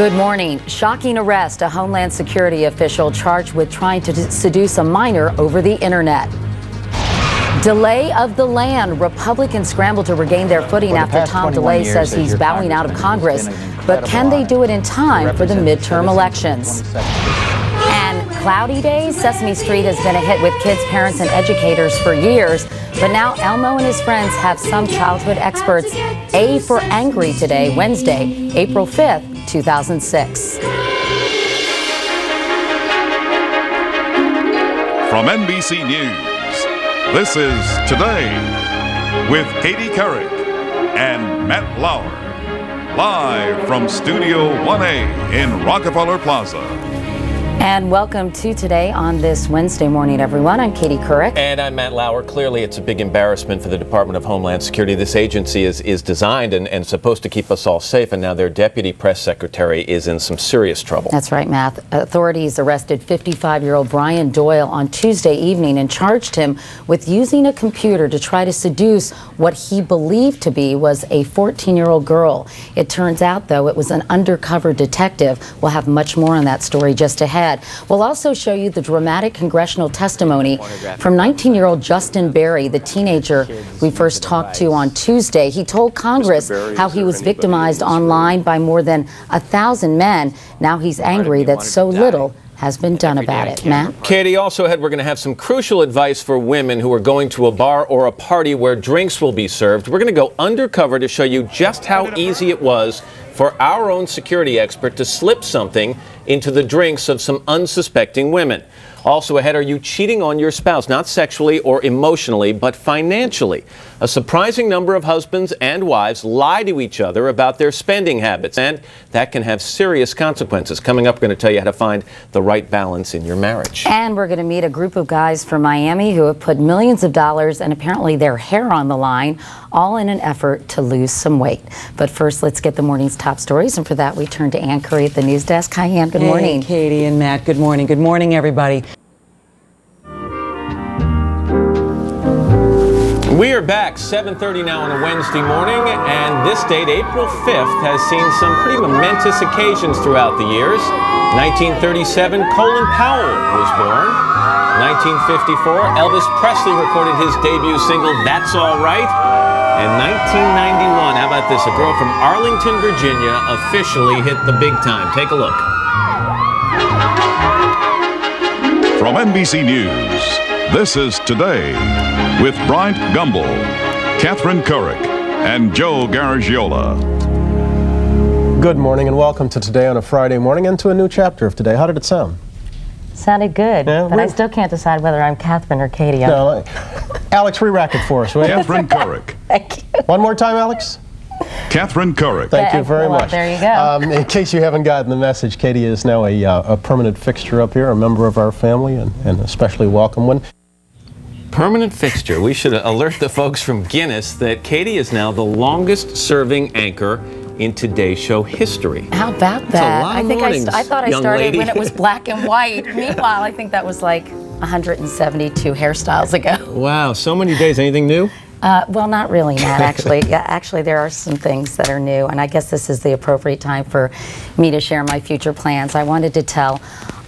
Good morning. Shocking arrest. A Homeland Security official charged with trying to seduce a minor over the internet. Delay of the land. Republicans scramble to regain their footing after Tom DeLay says he's bowing out of Congress. But can they do it in time for the midterm elections? And cloudy days. Sesame Street has been a hit with kids, parents, and educators for years. But now Elmo and his friends have some childhood experts A for angry today, Wednesday, April 5th, 2006. From NBC News, this is Today with Katie Couric and Matt Lauer, live from Studio 1A in Rockefeller Plaza. And welcome to Today on this Wednesday morning, everyone. I'm Katie Couric. And I'm Matt Lauer. Clearly, it's a big embarrassment for the Department of Homeland Security. This agency is designed and supposed to keep us all safe, and now their deputy press secretary is in some serious trouble. That's right, Matt. Authorities arrested 55-year-old Brian Doyle on Tuesday evening and charged him with using a computer to try to seduce what he believed to be was a 14-year-old girl. It turns out, though, it was an undercover detective. We'll have much more on that story just ahead. We'll also show you the dramatic congressional testimony from 19-year-old Justin Berry, the teenager we first talked to on Tuesday. He told Congress how he was victimized online by more than 1,000 men. Now he's angry that so little has been done about it. Matt? Katie, also ahead, we're going to have some crucial advice for women who are going to a bar or a party where drinks will be served. We're going to go undercover to show you just how easy it was for our own security expert to slip something into the drinks of some unsuspecting women. Also ahead, are you cheating on your spouse, not sexually or emotionally, but financially? A surprising number of husbands and wives lie to each other about their spending habits, and that can have serious consequences. Coming up, we're going to tell you how to find the right balance in your marriage. And we're going to meet a group of guys from Miami who have put millions of dollars and apparently their hair on the line, all in an effort to lose some weight. But first, let's get the morning's top stories, and for that, we turn to Ann Curry at the news desk. Hi, Ann. Good morning. Hey, Katie and Matt. Good morning. Good morning, everybody. We are back 7:30 now on a Wednesday morning, and this date, April 5th, has seen some pretty momentous occasions throughout the years. 1937, Colin Powell was born. 1954, Elvis Presley recorded his debut single, That's All Right. And 1991, how about this? A girl from Arlington, Virginia officially hit the big time. Take a look. From NBC News, this is Today with Bryant Gumbel, Catherine Couric, and Joe Garagiola. Good morning and welcome to Today on a Friday morning and to a new chapter of Today. How did it sound? Sounded good, Yeah, but I still can't decide whether I'm Catherine or Katie. No, Alex, re-rack it for us, will you? Catherine Couric. Thank you. One more time, Alex. Catherine Couric. Thank you very much. There you go. In case you haven't gotten the message, Katie is now a permanent fixture up here, a member of our family, and especially welcome one. Permanent fixture. We should alert the folks from Guinness that Katie is now the longest serving anchor in Today's Show history. How about that? a lot of I think mornings, I thought I young started lady. when it was black and white. Meanwhile, I think that was like 172 hairstyles ago. Wow, so many days. Anything new? Well, not really, Matt, actually. Yeah, actually, there are some things that are new, and I guess this is the appropriate time for me to share my future plans. I wanted to tell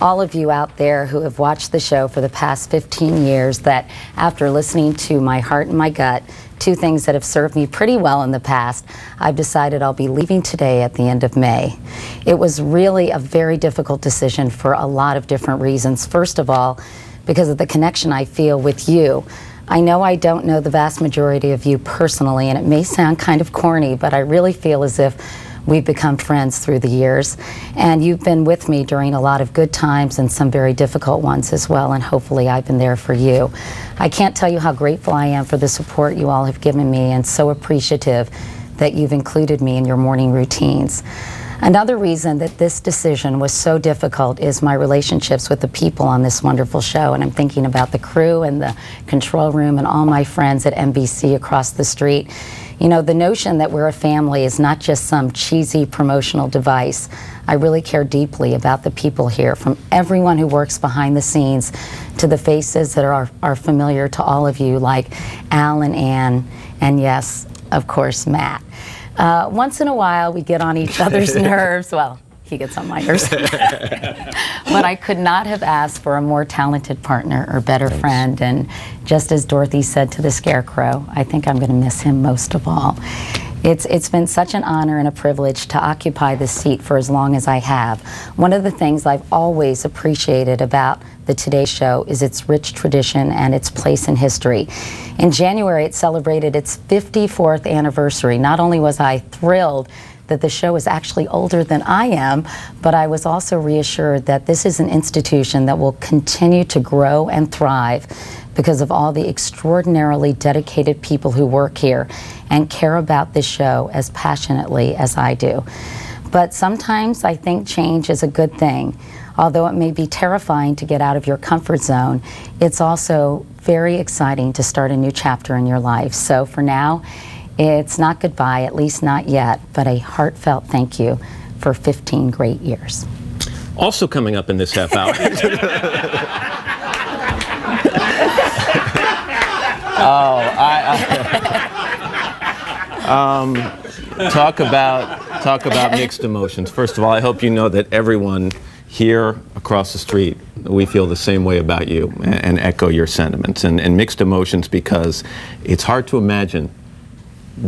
all of you out there who have watched the show for the past 15 years that after listening to my heart and my gut, two things that have served me pretty well in the past, I've decided I'll be leaving Today at the end of May. It was really a very difficult decision for a lot of different reasons. First of all, because of the connection I feel with you. I know I don't know the vast majority of you personally, and it may sound kind of corny, but I really feel as if we've become friends through the years. And you've been with me during a lot of good times and some very difficult ones as well, and hopefully I've been there for you. I can't tell you how grateful I am for the support you all have given me, and so appreciative that you've included me in your morning routines. Another reason that this decision was so difficult is my relationships with the people on this wonderful show, and I'm thinking about the crew and the control room and all my friends at NBC across the street. You know, the notion that we're a family is not just some cheesy promotional device. I really care deeply about the people here, from everyone who works behind the scenes to the faces that are familiar to all of you, like Al and Ann, and yes, of course, Matt. Once in a while, we get on each other's nerves. Well, He gets on my nerves. But I could not have asked for a more talented partner or better friend. And just as Dorothy said to the Scarecrow, I think I'm going to miss him most of all. It's been such an honor and a privilege to occupy this seat for as long as I have. One of the things I've always appreciated about the Today Show is its rich tradition and its place in history. In January, it celebrated its 54th anniversary. Not only was I thrilled that the show is actually older than I am, but I was also reassured that this is an institution that will continue to grow and thrive because of all the extraordinarily dedicated people who work here and care about this show as passionately as I do. But sometimes I think change is a good thing. Although it may be terrifying to get out of your comfort zone, it's also very exciting to start a new chapter in your life. So for now, it's not goodbye, at least not yet, but a heartfelt thank you for 15 great years. Also coming up in this half hour. Talk about mixed emotions. First of all, I hope you know that everyone here across the street, we feel the same way about you and echo your sentiments and mixed emotions, because it's hard to imagine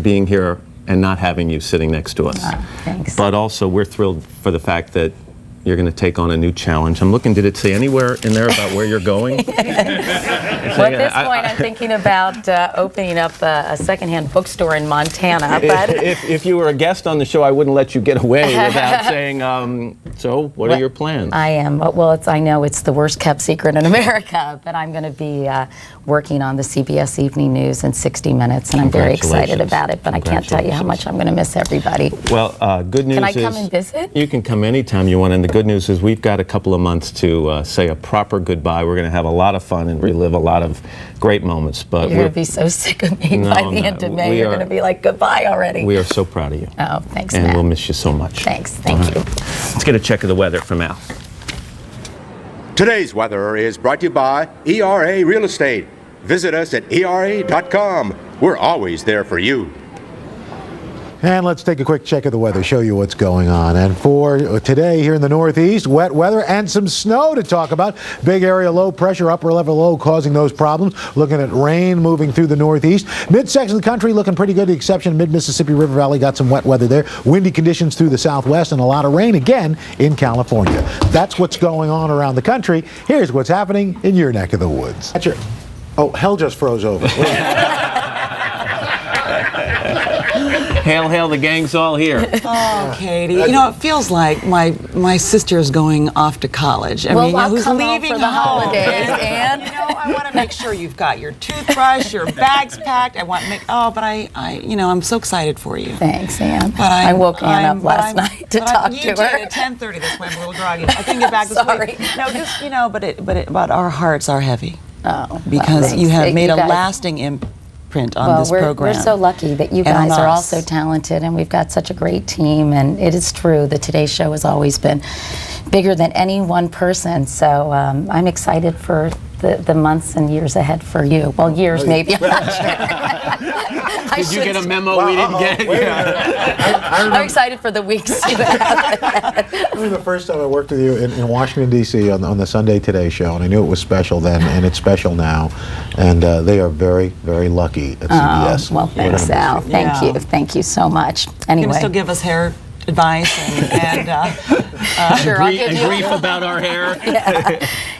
being here and not having you sitting next to us. Thanks. But also we're thrilled for the fact that you're going to take on a new challenge. I'm looking, did it say anywhere in there about where you're going? Well, at this point, I'm thinking about opening up a secondhand bookstore in Montana. But if you were a guest on the show, I wouldn't let you get away without saying, so what are your plans? I am. Well, I know it's the worst kept secret in America, but I'm going to be working on the CBS Evening News in 60 Minutes, and I'm very excited about it, but I can't tell you how much I'm going to miss everybody. Well, good news is... Can I come and visit? You can come anytime you want, and the good news is we've got a couple of months to say a proper goodbye. We're going to have a lot of fun and relive a lot of great moments. But you're going to be so sick of me by the end of May. You're going to be like, goodbye already. We are so proud of you. Oh, thanks, and Matt. we'll miss you so much. Thanks. Thank you. Let's get a check of the weather from Al. Today's weather is brought to you by ERA Real Estate. Visit us at ERA.com. We're always there for you. And let's take a quick check of the weather, show you what's going on. And for today here in the Northeast, wet weather and some snow to talk about. Big area low pressure, upper level low causing those problems. Looking at rain moving through the Northeast. Midsection of the country looking pretty good, the exception of mid-Mississippi River Valley got some wet weather there. Windy conditions through the Southwest and a lot of rain again in California. That's what's going on around the country. Here's what's happening in your neck of the woods. That's your... Oh, hell just froze over. Hail, hail, the gang's all here. Oh, Katie. You know, it feels like my sister is going off to college. I mean, I'll who's come leaving home for the home. holidays, and You know, I want to make sure you've got your toothbrush, your bags packed. I want to make, but I'm so excited for you. Thanks, Ann. But I woke Ann up last night to talk to her. You did at 10:30. That's why I'm a little groggy. I can get back this Sorry. week. No, just, but our hearts are heavy. Oh, Because well, you have thanks. made You a guys- lasting imprint on this program. We're so lucky that you And on guys are all us. so talented, and we've got such a great team. And it is true, the Today Show has always been bigger than any one person. So I'm excited for the months and years ahead for you. Well, years maybe, I'm not sure. Did you get a memo we didn't get? I'm excited for the weeks you have. It was the first time I worked with you in Washington, D.C. on the Sunday Today Show, and I knew it was special then, and it's special now. And they are very, very lucky at CBS. Well, thanks, Al. Thank you so much. You're Anyway. going to still give us hair advice and Sure, I'll give you Grief about our hair.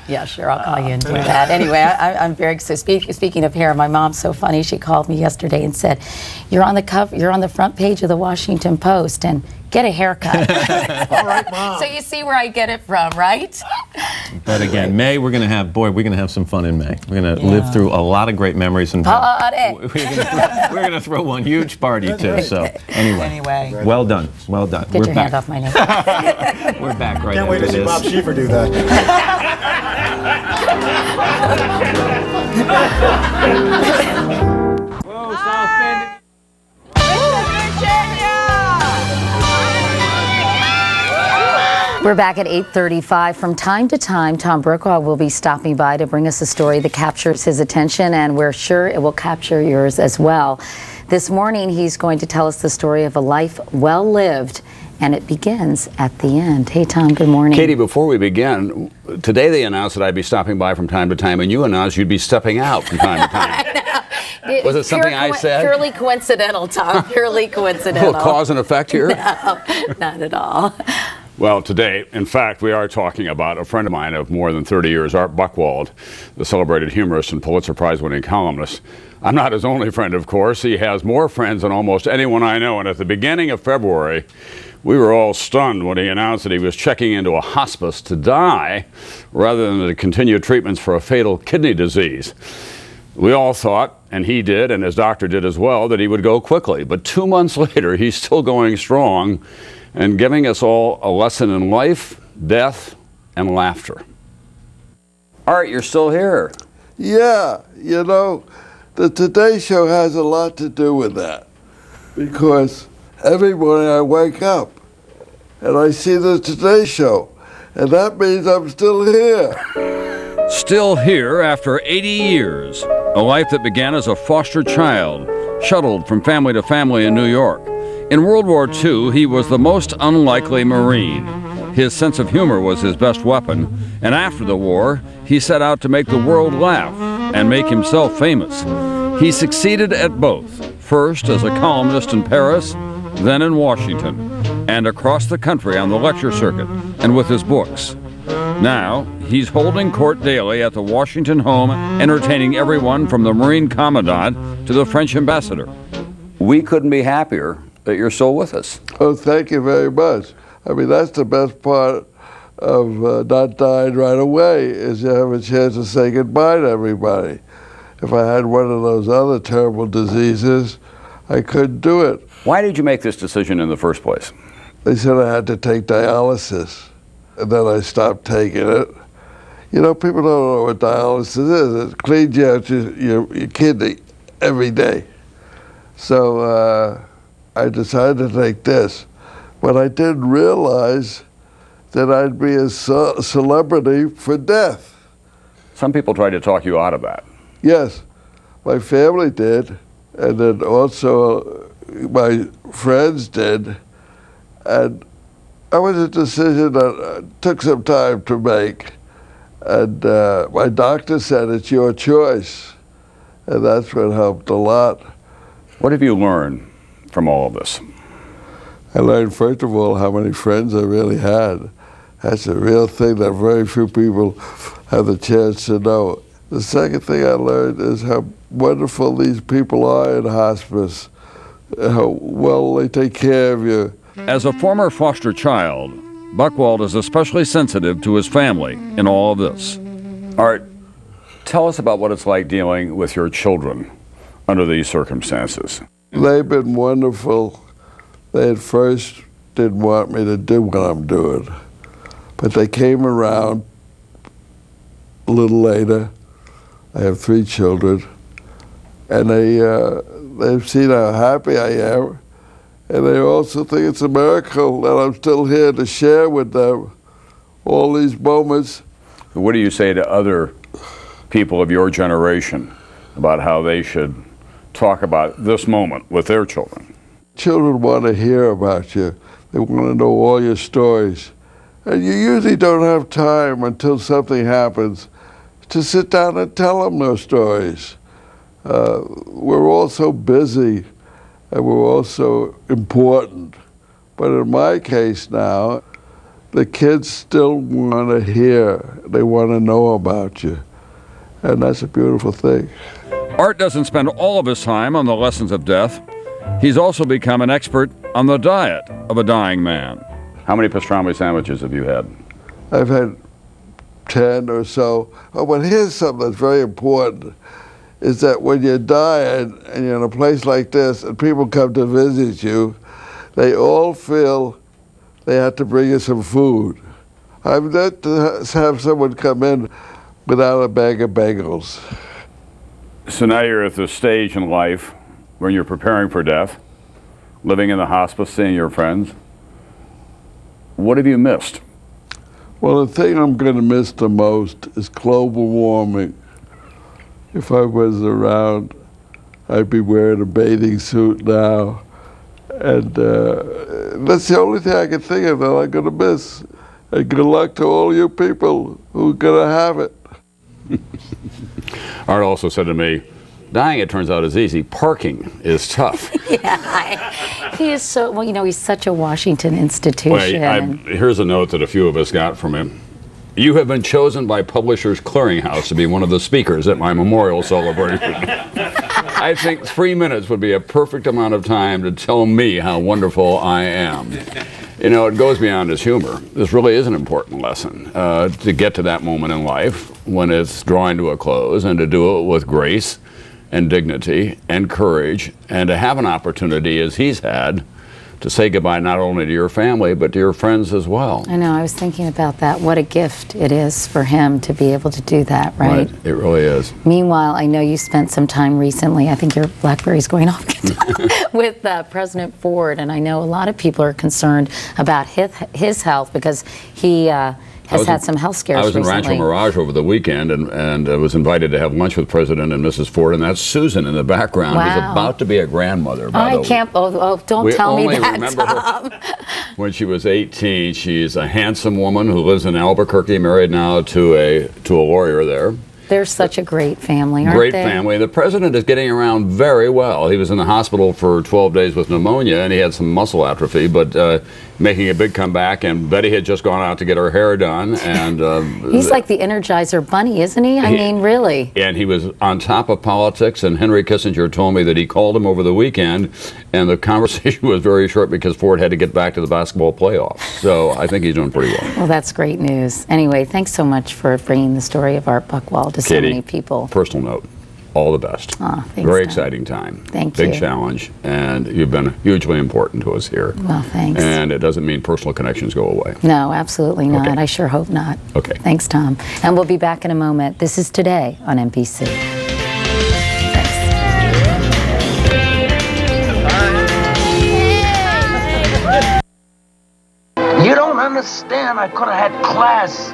Yeah, sure, I'll call you and do that. Anyway, I'm very excited. Speaking of hair, my mom's so funny. She called me yesterday and said, "You're on the front page of the Washington Post, and get a haircut." All right, Mom. So you see where I get it from, right? But again, May, we're going to have some fun in May. We're going to live through a lot of great memories. And we're going to throw one huge party, too. So anyway. Well done. Well done. Get your hand off my neck. We're back right Can't wait after to see this. Bob Schieffer do that. We're back at 8:35. From time to time, Tom Brokaw will be stopping by to bring us a story that captures his attention, and we're sure it will capture yours as well. This morning, he's going to tell us the story of a life well lived and it begins at the end. Hey, Tom, good morning. Katie, before we begin, today they announced that I'd be stopping by from time to time, and you announced you'd be stepping out from time to time. Was it something I said? Purely coincidental, Tom. Purely A coincidental. little cause and effect here? No, not at all. Well, today, in fact, we are talking about a friend of mine of more than 30 years, Art Buchwald, the celebrated humorist and Pulitzer Prize-winning columnist. I'm not his only friend, of course. He has more friends than almost anyone I know, and at the beginning of February, we were all stunned when he announced that he was checking into a hospice to die rather than to continue treatments for a fatal kidney disease. We all thought, and he did, and his doctor did as well, that he would go quickly. But 2 months later, he's still going strong and giving us all a lesson in life, death, and laughter. Art, you're still here. Yeah, you know, the Today Show has a lot to do with that. Because every morning I wake up and I see the Today Show, and that means I'm still here. Still here after 80 years, a life that began as a foster child, shuttled from family to family in New York. In World War II, he was the most unlikely Marine. His sense of humor was his best weapon, and after the war, he set out to make the world laugh and make himself famous. He succeeded at both, first as a columnist in Paris, then in Washington, and across the country on the lecture circuit and with his books. Now, he's holding court daily at the Washington home, entertaining everyone from the Marine Commandant to the French ambassador. We couldn't be happier that you're still with us. Oh, thank you very much. I mean, that's the best part of not dying right away, is you have a chance to say goodbye to everybody. If I had one of those other terrible diseases, I couldn't do it. Why did you make this decision in the first place? They said I had to take dialysis, and then I stopped taking it. You know, people don't know what dialysis is. It cleans you out your kidney every day. So I decided to take this. But I didn't realize that I'd be a celebrity for death. Some people tried to talk you out of that. Yes, my family did, and then also my friends did. And that was a decision that took some time to make. And my doctor said, it's your choice. And that's what helped a lot. What have you learned from all of this? I learned, first of all, how many friends I really had. That's a real thing that very few people have the chance to know. The second thing I learned is how wonderful these people are in hospice, how well they take care of you. As a former foster child, Buchwald is especially sensitive to his family in all of this. Art, tell us about what it's like dealing with your children under these circumstances. They've been wonderful. They at first didn't want me to do what I'm doing, but they came around a little later. I have 3 children, and they've seen how happy I am, and they also think it's a miracle that I'm still here to share with them all these moments. What do you say to other people of your generation about how they should talk about this moment with their children? Children want to hear about you. They want to know all your stories. And you usually don't have time until something happens to sit down and tell them those stories. We're all so busy, and we're all so important. But in my case now, the kids still want to hear. They want to know about you. And that's a beautiful thing. Art doesn't spend all of his time on the lessons of death. He's also become an expert on the diet of a dying man. How many pastrami sandwiches have you had? I've had 10 or so. Oh, but here's something that's very important, is that when you're dying and you're in a place like this and people come to visit you, they all feel they have to bring you some food. I've yet to have someone come in without a bag of bagels. So now you're at the stage in life when you're preparing for death, living in the hospice, seeing your friends. What have you missed? Well, the thing I'm going to miss the most is global warming. If I was around, I'd be wearing a bathing suit now And that's the only thing I can think of that I'm going to miss. And good luck to all you people who are going to have it. Art also said to me, dying, it turns out, is easy. Parking is tough. He is so, well, you know, he's such a Washington institution. Here's a note that a few of us got from him. You have been chosen by Publishers Clearinghouse to be one of the speakers at my memorial celebration. I think 3 minutes would be a perfect amount of time to tell me how wonderful I am. You know, it goes beyond his humor. This really is an important lesson to get to that moment in life when it's drawing to a close, and to do it with grace and dignity and courage, and to have an opportunity, as he's had, to say goodbye not only to your family, but to your friends as well. I know, I was thinking about that. What a gift it is for him to be able to do that, right? It really is. Meanwhile, I know you spent some time recently, I think your BlackBerry's going off, with President Ford, and I know a lot of people are concerned about his health because he has had some health scares recently. I was in Rancho Mirage over the weekend and was invited to have lunch with President and Mrs. Ford, and that's Susan in the background, who's about to be a grandmother. I can't, don't tell me that, We only remember her when she was 18. She's a handsome woman who lives in Albuquerque, married now to a lawyer there. They're such a great family, aren't they? Great family. The president is getting around very well. He was in the hospital for 12 days with pneumonia, and he had some muscle atrophy, but making a big comeback. And Betty had just gone out to get her hair done. And he's like the Energizer Bunny, isn't he? I mean, really. And he was on top of politics, and Henry Kissinger told me that he called him over the weekend, and the conversation was very short because Ford had to get back to the basketball playoffs. So I think he's doing pretty well. Well, that's great news. Anyway, thanks so much for bringing the story of Art Buchwald to so many people. Personal note, all the best. Oh, thanks, very Tom. exciting time. Thank you. Big challenge, and you've been hugely important to us here. Well, thanks. And it doesn't mean personal connections go away. No, absolutely not. Okay. I sure hope not. Okay. Thanks, Tom. And we'll be back in a moment. This is Today on NBC. You don't understand. I could have had class.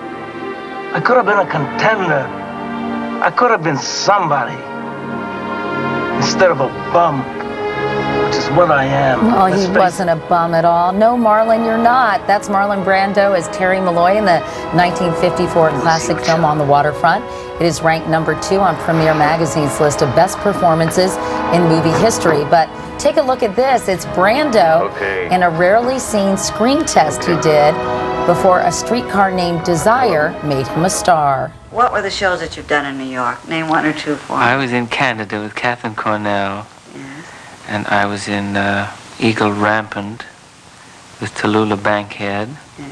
I could have been a contender. I could have been somebody instead of a bum, which is what I am. Oh, he wasn't a bum at all. No, Marlon, you're not. That's Marlon Brando as Terry Malloy in the 1954 classic film On the Waterfront. It is ranked #2 on Premiere Magazine's list of best performances in movie history. But take a look at this. It's Brando in a rarely seen screen test he did before A Streetcar Named Desire made him a star. What were the shows that you've done in New York? Name one or two for me. I was in Canada with Catherine Cornell. Yes. And I was in Eagle Rampant with Tallulah Bankhead. Yes.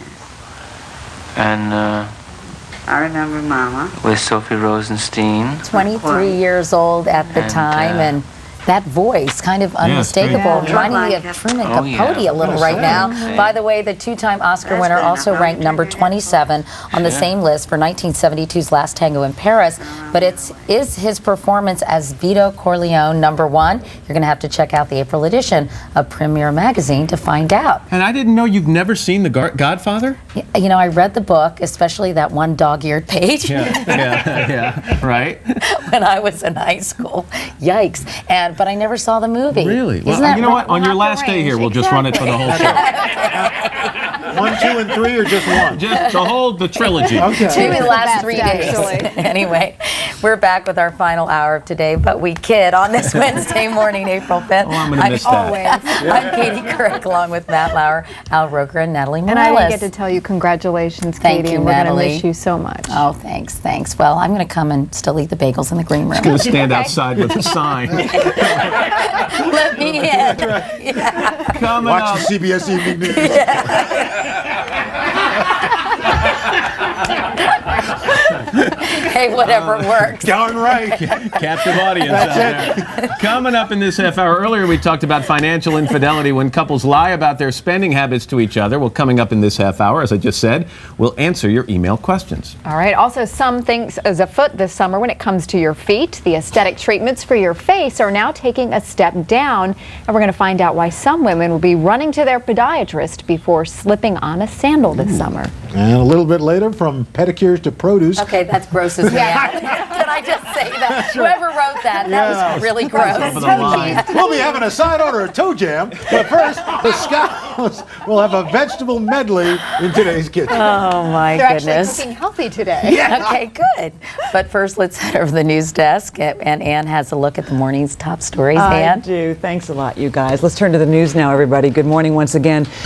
And I remember Mama. with Sophie Rosenstein. 23 years old at the time, and that voice, kind of unmistakable, reminding me of Truman Capote a little right now. By the way, the two-time Oscar winner also ranked #27 on the same list for 1972's Last Tango in Paris, but is his performance as Vito Corleone #1? You're going to have to check out the April edition of Premiere Magazine to find out. And I didn't know you've never seen The Godfather? You know, I read the book, especially that one dog-eared page. Yeah, right. When I was in high school. Yikes. But I never saw the movie. Really? Isn't Well, you know what? On your last day here, we'll just run it for the whole show. 1, 2, and 3, or just one? Just the trilogy. Okay. 2 in the last 3 days. Anyway, we're back with our final hour of Today, but we kid on this Wednesday morning, April 5th. Oh, I'm going to miss that. I'm Katie Couric, along with Matt Lauer, Al Roker, and Natalie Morales. And I get to tell you congratulations, Katie. Thank you, and we're Natalie. going to miss you so much. Oh, thanks. Well, I'm going to come and still eat the bagels in the green room. I'm going to stand outside with a sign. Let me in. Yeah. Coming Watch up. the CBS Evening News. Hey, whatever works. Darn right. Captive audience out there. Coming up in this half hour. Earlier we talked about financial infidelity when couples lie about their spending habits to each other. Well, coming up in this half hour, as I just said, we'll answer your email questions. All right. Also, some things as afoot this summer when it comes to your feet. The aesthetic treatments for your face are now taking a step down. And we're going to find out why some women will be running to their podiatrist before slipping on a sandal this summer. And a little bit later, from pedicures to produce. Okay, that's grosses me out. Can I just say that? Whoever wrote that, that was really gross. We'll be having a side order of toe jam, but first, the Scouts will have a vegetable medley in today's kitchen. Oh, my They're goodness. actually cooking healthy today. Yeah. Okay, good. But first, let's head over to the news desk, and Ann has a look at the morning's top stories. I Ann? do. Thanks a lot, you guys. Let's turn to the news now, everybody. Good morning once again.